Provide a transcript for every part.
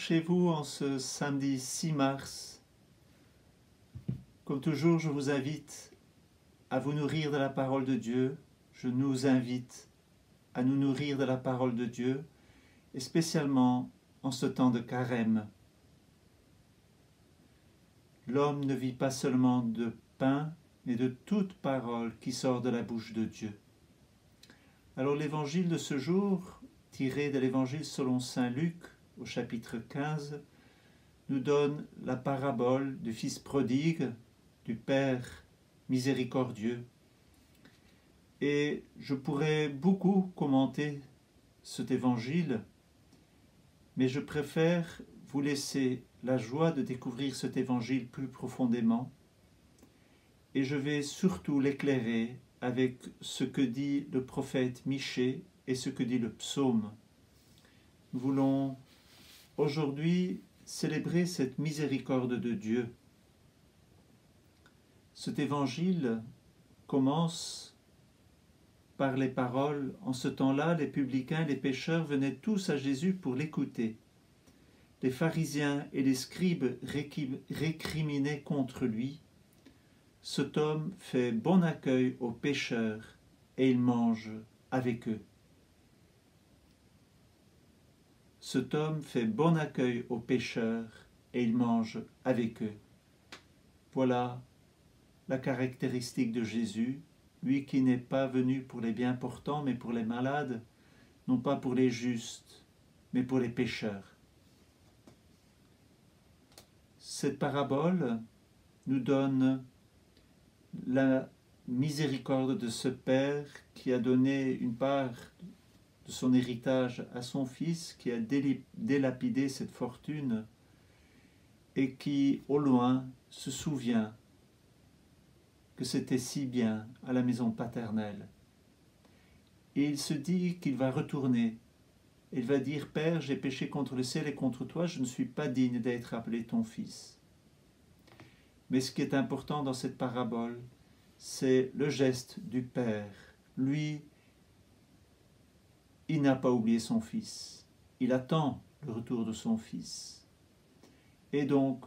chez vous en ce samedi 6 mars. Comme toujours, je vous invite à vous nourrir de la parole de Dieu. Je nous invite à nous nourrir de la parole de Dieu, et spécialement en ce temps de carême. L'homme ne vit pas seulement de pain, mais de toute parole qui sort de la bouche de Dieu. Alors l'évangile de ce jour, tiré de l'évangile selon saint Luc, au chapitre 15, nous donne la parabole du fils prodigue, du Père miséricordieux. Et je pourrais beaucoup commenter cet évangile, mais je préfère vous laisser la joie de découvrir cet évangile plus profondément, et je vais surtout l'éclairer avec ce que dit le prophète Michée et ce que dit le psaume. Nous voulons aujourd'hui célébrer cette miséricorde de Dieu. Cet évangile commence par les paroles. En ce temps-là, les publicains et les pécheurs venaient tous à Jésus pour l'écouter. Les pharisiens et les scribes récriminaient contre lui. Cet homme fait bon accueil aux pécheurs et il mange avec eux. Cet homme fait bon accueil aux pécheurs et il mange avec eux. Voilà la caractéristique de Jésus, lui qui n'est pas venu pour les bien portants, mais pour les malades, non pas pour les justes, mais pour les pécheurs. Cette parabole nous donne la miséricorde de ce Père qui a donné une part de son héritage à son fils, qui a délapidé cette fortune et qui, au loin, se souvient que c'était si bien à la maison paternelle. Et il se dit qu'il va retourner. Il va dire « Père, j'ai péché contre le ciel et contre toi, je ne suis pas digne d'être appelé ton fils. » Mais ce qui est important dans cette parabole, c'est le geste du Père. Lui, il n'a pas oublié son fils. Il attend le retour de son fils. Et donc,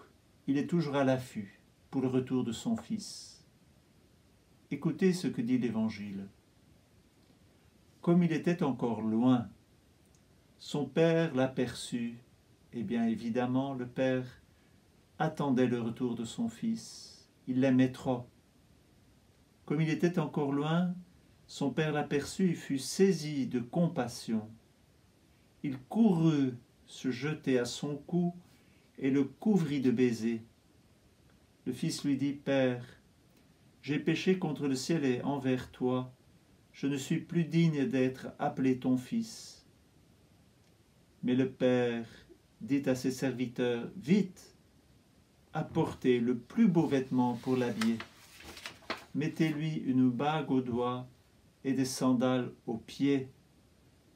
il est toujours à l'affût pour le retour de son fils. Écoutez ce que dit l'Évangile. Comme il était encore loin, son père l'aperçut. Et bien évidemment, le père attendait le retour de son fils. Il l'aimait trop. Comme il était encore loin, son père l'aperçut et fut saisi de compassion. Il courut se jeter à son cou et le couvrit de baisers. Le fils lui dit « Père, j'ai péché contre le ciel et envers toi. Je ne suis plus digne d'être appelé ton fils. » Mais le père dit à ses serviteurs « Vite, apportez le plus beau vêtement pour l'habiller. Mettez-lui une bague au doigt et des sandales aux pieds.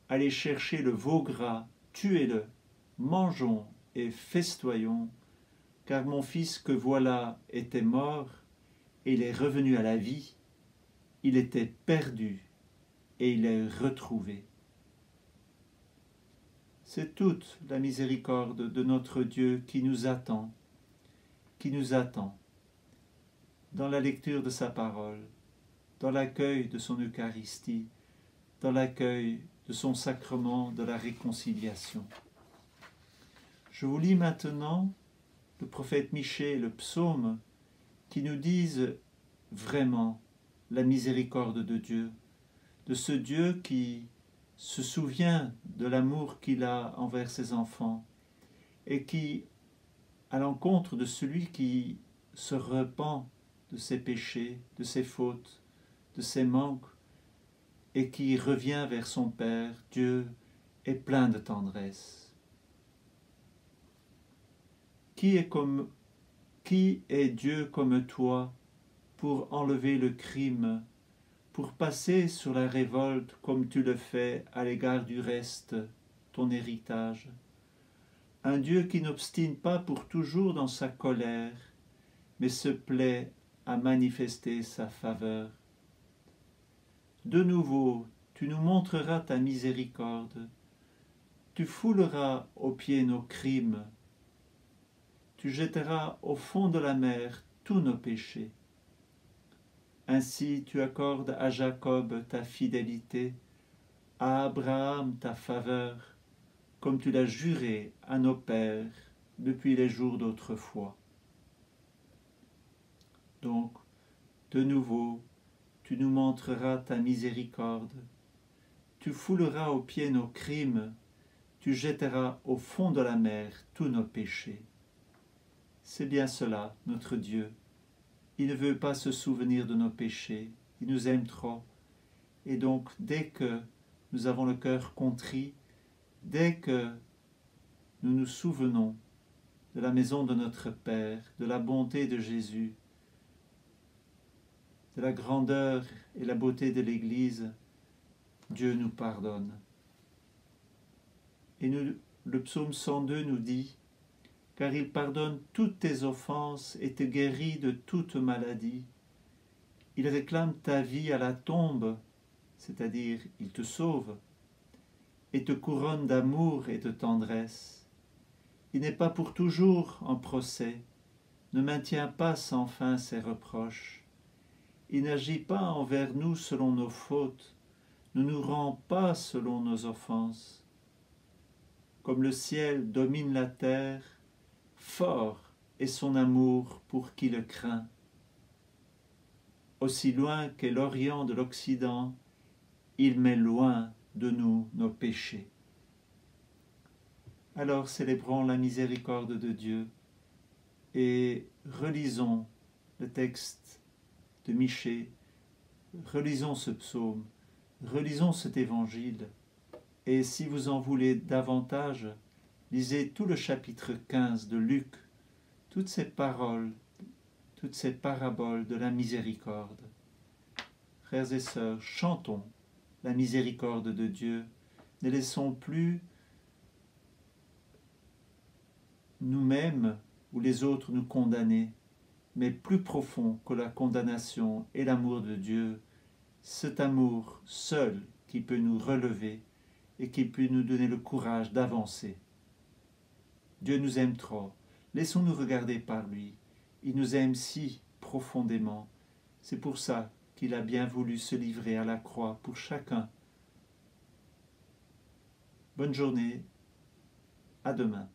Allez chercher le veau gras, tuez-le, mangeons et festoyons, car mon fils que voilà était mort, et il est revenu à la vie. Il était perdu, et il est retrouvé. » C'est toute la miséricorde de notre Dieu qui nous attend dans la lecture de sa parole, dans l'accueil de son Eucharistie, dans l'accueil de son sacrement de la réconciliation. Je vous lis maintenant le prophète Michée et le psaume qui nous disent vraiment la miséricorde de Dieu, de ce Dieu qui se souvient de l'amour qu'il a envers ses enfants et qui, à l'encontre de celui qui se repent de ses péchés, de ses fautes, de ses manques, et qui revient vers son Père, Dieu est plein de tendresse. Qui est Dieu comme toi pour enlever le crime, pour passer sur la révolte comme tu le fais à l'égard du reste, ton héritage? Un Dieu qui n'obstine pas pour toujours dans sa colère, mais se plaît à manifester sa faveur. De nouveau, tu nous montreras ta miséricorde. Tu fouleras aux pieds nos crimes, tu jetteras au fond de la mer tous nos péchés. Ainsi tu accordes à Jacob ta fidélité, à Abraham ta faveur, comme tu l'as juré à nos pères depuis les jours d'autrefois. Donc, de nouveau, tu nous montreras ta miséricorde, tu fouleras aux pieds nos crimes, tu jetteras au fond de la mer tous nos péchés. C'est bien cela, notre Dieu. Il ne veut pas se souvenir de nos péchés, il nous aime trop. Et donc, dès que nous avons le cœur contrit, dès que nous nous souvenons de la maison de notre Père, de la bonté de Jésus, de la grandeur et la beauté de l'Église, Dieu nous pardonne. Et le psaume 102 nous dit « Car il pardonne toutes tes offenses et te guérit de toute maladie. Il réclame ta vie à la tombe, c'est-à-dire il te sauve, et te couronne d'amour et de tendresse. Il n'est pas pour toujours en procès, ne maintient pas sans fin ses reproches. Il n'agit pas envers nous selon nos fautes, ne nous rend pas selon nos offenses. Comme le ciel domine la terre, fort est son amour pour qui le craint. Aussi loin qu'est l'Orient de l'Occident, il met loin de nous nos péchés. » Alors célébrons la miséricorde de Dieu et relisons le texte de Michée, relisons ce psaume, relisons cet évangile, et si vous en voulez davantage, lisez tout le chapitre 15 de Luc, toutes ces paroles, toutes ces paraboles de la miséricorde. Frères et sœurs, chantons la miséricorde de Dieu, ne laissons plus nous-mêmes ou les autres nous condamner, mais plus profond que la condamnation et l'amour de Dieu, cet amour seul qui peut nous relever et qui peut nous donner le courage d'avancer. Dieu nous aime trop, laissons-nous regarder par lui. Il nous aime si profondément. C'est pour ça qu'il a bien voulu se livrer à la croix pour chacun. Bonne journée, à demain.